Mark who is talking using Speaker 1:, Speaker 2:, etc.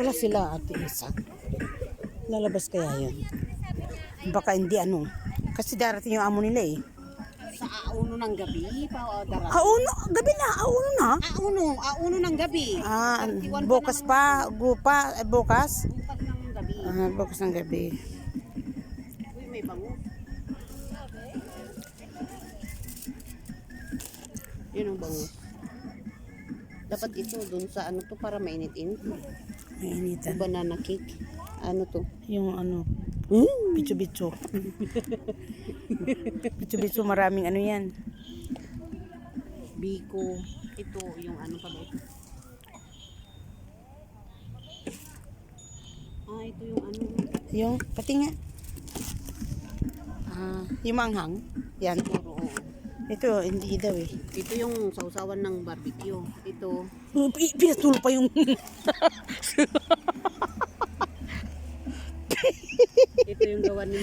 Speaker 1: Wala sila, Ate Isa. Lalabas kaya yun? Baka hindi ano. Kasi darating yung amo nila eh.
Speaker 2: Sa auno ng gabi pa o darating?
Speaker 1: Auno, gabi na, auno na.
Speaker 2: Auno ng gabi.
Speaker 1: Ah,
Speaker 2: 31
Speaker 1: bukas pa, bukas.
Speaker 2: Bukas ng gabi.
Speaker 1: Ah, bukas ng gabi.
Speaker 2: Uy, may bango. Yun ang bango. Dapat ito dun sa ano to para mainit-init.
Speaker 1: May initan.
Speaker 2: Banana cake. Ano to?
Speaker 1: Yung ano, bitso-bitso. Bitso-bitso, maraming ano yan.
Speaker 2: Biko. Ito, yung ano pa ba ito? Ah, ito yung ano.
Speaker 1: Yung, pati nga. Ah, yung manghang. Yan.
Speaker 2: Siguro, oo.
Speaker 1: Ito, hindi daw eh.
Speaker 2: Ito yung sausawan ng barbecue. Ito.
Speaker 1: Pinatulo pa yung...
Speaker 2: Ito yung gawa ni